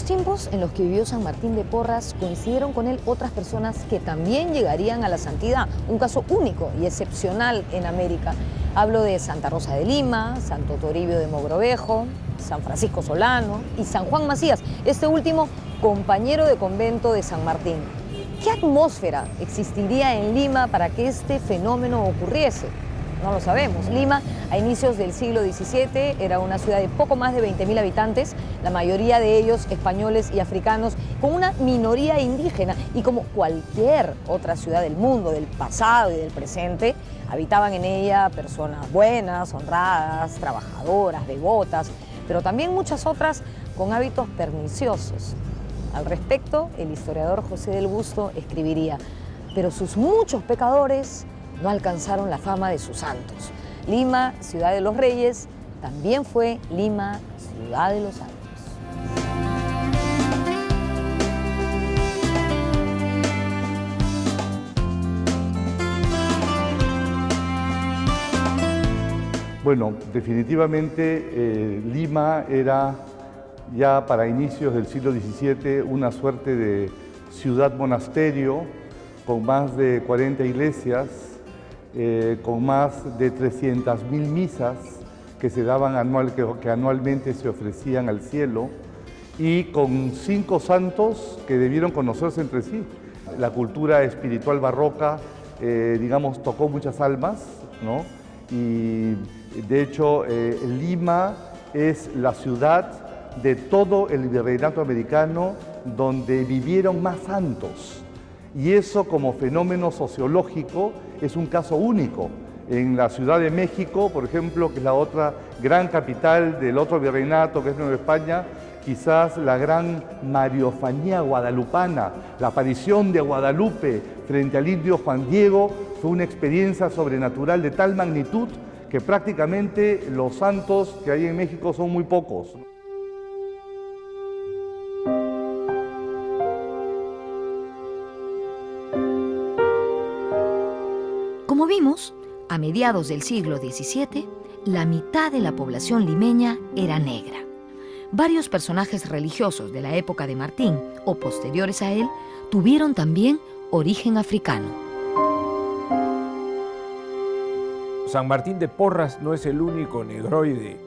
tiempos en los que vivió San Martín de Porras coincidieron con él otras personas que también llegarían a la santidad, un caso único y excepcional en América. Hablo de Santa Rosa de Lima, Santo Toribio de Mogrovejo, San Francisco Solano y San Juan Macías, este último compañero de convento de San Martín. ¿Qué atmósfera existiría en Lima para que este fenómeno ocurriese? No lo sabemos. Lima, a inicios del siglo XVII, era una ciudad de poco más de 20.000 habitantes, la mayoría de ellos españoles y africanos, con una minoría indígena. Y como cualquier otra ciudad del mundo, del pasado y del presente, habitaban en ella personas buenas, honradas, trabajadoras, devotas, pero también muchas otras con hábitos perniciosos. Al respecto, el historiador José del Busto escribiría: pero sus muchos pecadores no alcanzaron la fama de sus santos. Lima, ciudad de los reyes, también fue Lima, ciudad de los santos. Bueno, definitivamente Lima era ya para inicios del siglo XVII una suerte de ciudad-monasterio con más de 40 iglesias, con más de 300.000 misas que se daban que anualmente se ofrecían al cielo, y con 5 santos que debieron conocerse entre sí. La cultura espiritual barroca, digamos, tocó muchas almas, ¿no? Y de hecho, Lima es la ciudad de todo el virreinato americano donde vivieron más santos. Y eso, como fenómeno sociológico, es un caso único. En la Ciudad de México, por ejemplo, que es la otra gran capital del otro virreinato, que es Nueva España, quizás la gran mariofanía guadalupana, la aparición de Guadalupe frente al indio Juan Diego, fue una experiencia sobrenatural de tal magnitud que prácticamente los santos que hay en México son muy pocos. Como vimos, a mediados del siglo XVII, la mitad de la población limeña era negra. Varios personajes religiosos de la época de Martín o posteriores a él tuvieron también origen africano. San Martín de Porras no es el único negroide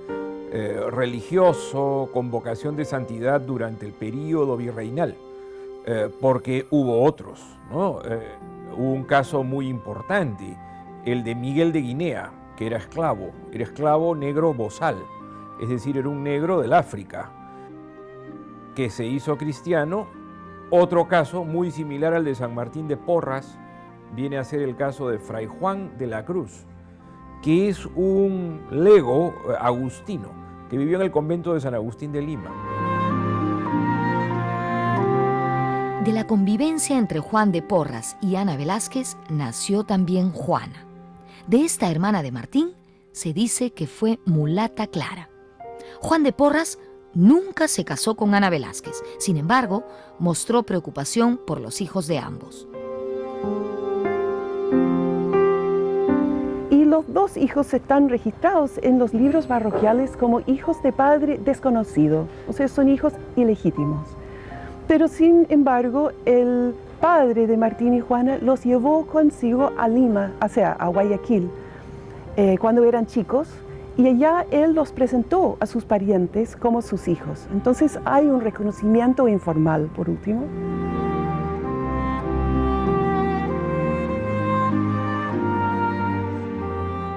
religioso con vocación de santidad durante el período virreinal, porque hubo otros, ¿no? Hubo un caso muy importante, el de Miguel de Guinea, que era esclavo negro bozal, es decir, era un negro del África, que se hizo cristiano. Otro caso muy similar al de San Martín de Porras viene a ser el caso de Fray Juan de la Cruz, que es un lego agustino, que vivió en el convento de San Agustín de Lima. De la convivencia entre Juan de Porras y Ana Velázquez nació también Juana. De esta hermana de Martín se dice que fue mulata clara. Juan de Porras nunca se casó con Ana Velázquez, sin embargo, mostró preocupación por los hijos de ambos. Y los 2 hijos están registrados en los libros parroquiales como hijos de padre desconocido, o sea, son hijos ilegítimos. Pero sin embargo, el padre de Martín y Juana los llevó consigo a Lima, o sea, a Guayaquil, cuando eran chicos, y allá él los presentó a sus parientes como sus hijos. Entonces hay un reconocimiento informal, por último.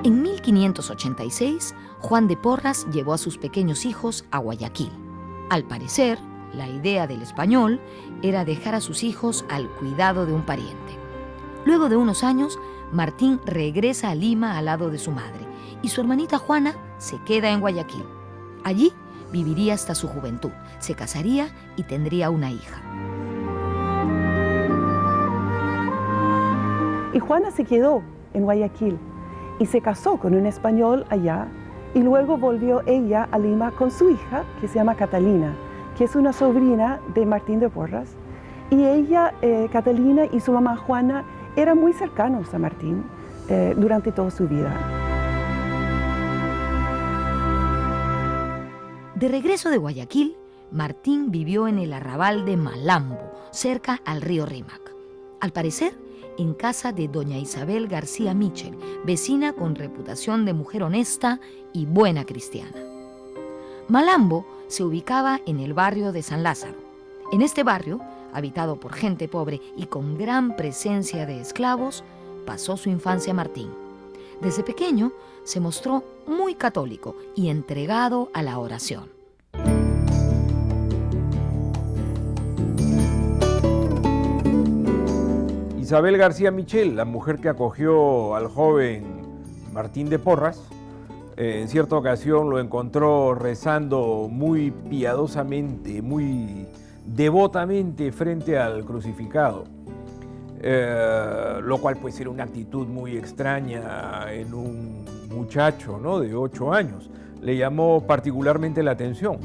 En 1586, Juan de Porras llevó a sus pequeños hijos a Guayaquil. Al parecer, la idea del español era dejar a sus hijos al cuidado de un pariente. Luego de unos años, Martín regresa a Lima al lado de su madre y su hermanita Juana se queda en Guayaquil. Allí viviría hasta su juventud, se casaría y tendría una hija. Y Juana se quedó en Guayaquil y se casó con un español allá, y luego volvió ella a Lima con su hija, que se llama Catalina, que es una sobrina de Martín de Porras. Y ella, Catalina, y su mamá Juana eran muy cercanos a Martín durante toda su vida. De regreso de Guayaquil, Martín vivió en el arrabal de Malambo, cerca al río Rímac. Al parecer, en casa de doña Isabel García Michel, vecina con reputación de mujer honesta y buena cristiana. Malambo se ubicaba en el barrio de San Lázaro. En este barrio, habitado por gente pobre y con gran presencia de esclavos, pasó su infancia Martín. Desde pequeño se mostró muy católico y entregado a la oración. Isabel García Michel, la mujer que acogió al joven Martín de Porras, en cierta ocasión lo encontró rezando muy piadosamente, muy devotamente frente al crucificado, lo cual pues era una actitud muy extraña en un muchacho, ¿no?, de 8 años. Le llamó particularmente la atención.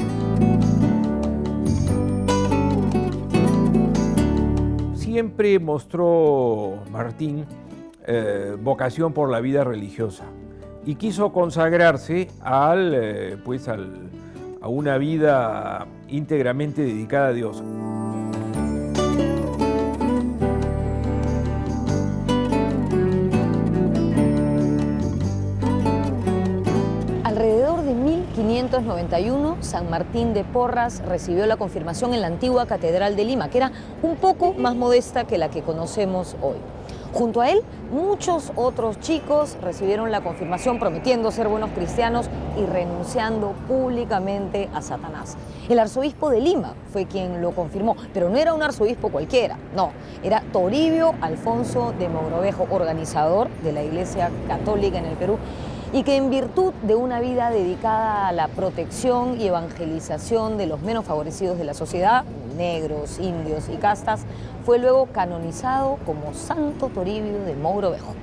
Siempre mostró Martín vocación por la vida religiosa y quiso consagrarse a una vida íntegramente dedicada a Dios. Alrededor de 1591, San Martín de Porras recibió la confirmación en la antigua Catedral de Lima, que era un poco más modesta que la que conocemos hoy. Junto a él, muchos otros chicos recibieron la confirmación prometiendo ser buenos cristianos y renunciando públicamente a Satanás. El arzobispo de Lima fue quien lo confirmó, pero no era un arzobispo cualquiera, no, era Toribio Alfonso de Mogrovejo, organizador de la Iglesia Católica en el Perú, y que en virtud de una vida dedicada a la protección y evangelización de los menos favorecidos de la sociedad, negros, indios y castas, fue luego canonizado como Santo Toribio de Mogrovejo.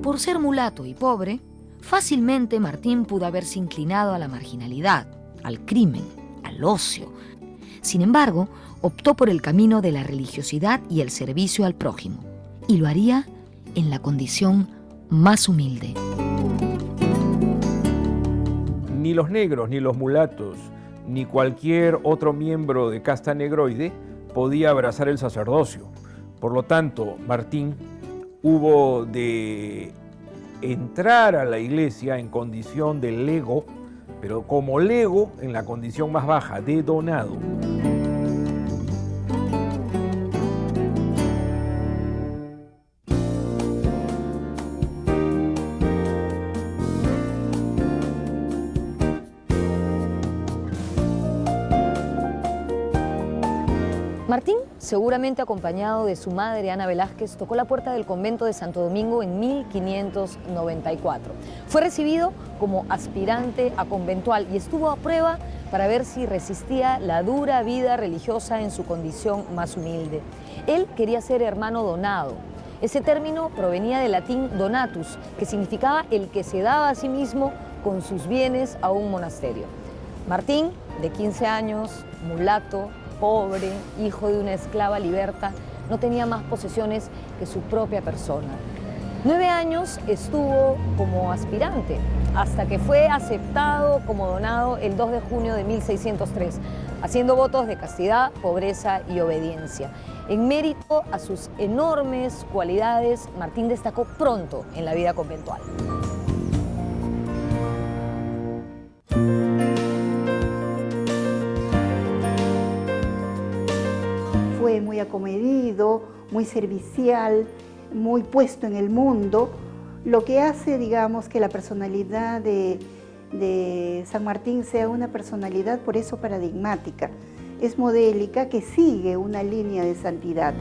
Por ser mulato y pobre, fácilmente Martín pudo haberse inclinado a la marginalidad, al crimen, al ocio. Sin embargo, optó por el camino de la religiosidad y el servicio al prójimo, y lo haría en la condición más humilde. Ni los negros, ni los mulatos, ni cualquier otro miembro de casta negroide podía abrazar el sacerdocio. Por lo tanto, Martín hubo de entrar a la iglesia en condición de lego, pero como lego en la condición más baja, de donado. Martín, seguramente acompañado de su madre Ana Velázquez, tocó la puerta del convento de Santo Domingo en 1594. Fue recibido como aspirante a conventual y estuvo a prueba para ver si resistía la dura vida religiosa en su condición más humilde. Él quería ser hermano donado. Ese término provenía del latín donatus, que significaba el que se daba a sí mismo con sus bienes a un monasterio. Martín, de 15 años, mulato, pobre, hijo de una esclava liberta, no tenía más posesiones que su propia persona. 9 años estuvo como aspirante, hasta que fue aceptado como donado el 2 de junio de 1603, haciendo votos de castidad, pobreza y obediencia. En mérito a sus enormes cualidades, Martín destacó pronto en la vida conventual. Fue muy acomedido, muy servicial, muy puesto en el mundo, lo que hace, digamos, que la personalidad de San Martín sea una personalidad por eso paradigmática. Es modélica, que sigue una línea de santidad.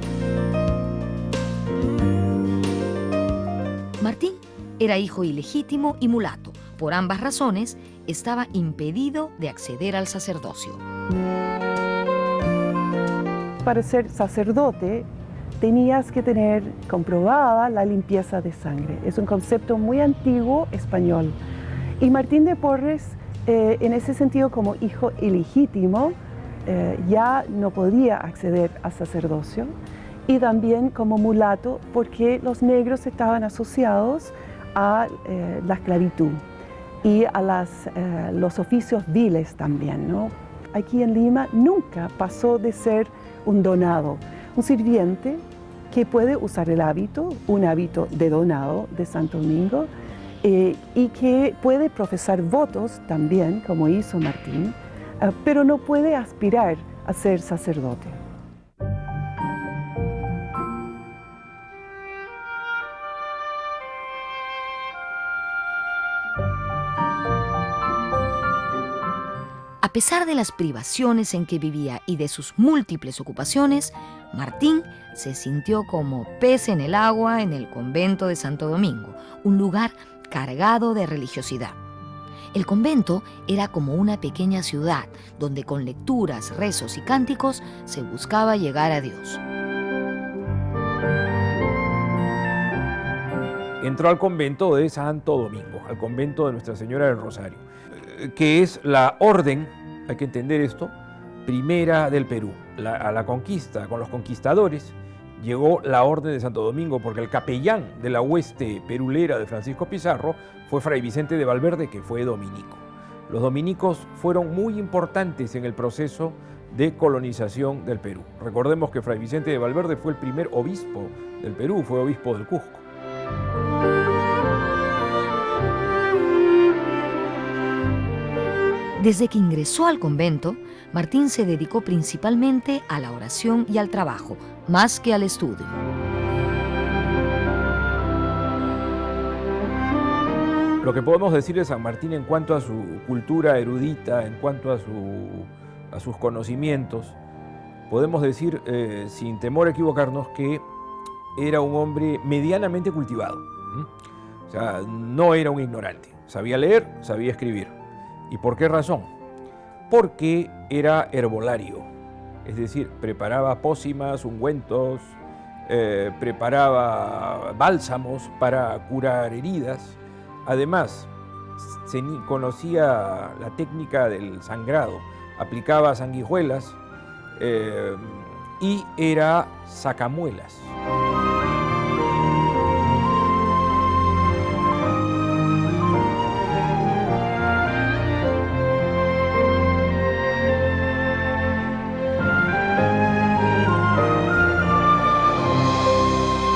Martín era hijo ilegítimo y mulato. Por ambas razones, estaba impedido de acceder al sacerdocio. Para ser sacerdote tenías que tener comprobada la limpieza de sangre. Es un concepto muy antiguo español. Y Martín de Porres, en ese sentido, como hijo ilegítimo, ya no podía acceder al sacerdocio y también como mulato porque los negros estaban asociados a la esclavitud y a los oficios viles también, ¿no? Aquí en Lima nunca pasó de ser un donado, un sirviente que puede usar el hábito, un hábito de donado de Santo Domingo, y que puede profesar votos también, como hizo Martín, pero no puede aspirar a ser sacerdote. A pesar de las privaciones en que vivía y de sus múltiples ocupaciones, Martín se sintió como pez en el agua en el convento de Santo Domingo, un lugar cargado de religiosidad. El convento era como una pequeña ciudad donde con lecturas, rezos y cánticos se buscaba llegar a Dios. Entró al convento de Santo Domingo, al convento de Nuestra Señora del Rosario, que es la orden, hay que entender esto, primera del Perú. A la conquista, con los conquistadores, llegó la orden de Santo Domingo porque el capellán de la hueste perulera de Francisco Pizarro fue Fray Vicente de Valverde, que fue dominico. Los dominicos fueron muy importantes en el proceso de colonización del Perú. Recordemos que Fray Vicente de Valverde fue el primer obispo del Perú, fue obispo del Cusco. Desde que ingresó al convento, Martín se dedicó principalmente a la oración y al trabajo, más que al estudio. Lo que podemos decir de San Martín en cuanto a su cultura erudita, en cuanto a sus conocimientos, podemos decir, sin temor a equivocarnos, que era un hombre medianamente cultivado. O sea, no era un ignorante. Sabía leer, sabía escribir. ¿Y por qué razón? Porque era herbolario, es decir, preparaba pócimas, ungüentos, preparaba bálsamos para curar heridas. Además, conocía la técnica del sangrado, aplicaba sanguijuelas y era sacamuelas.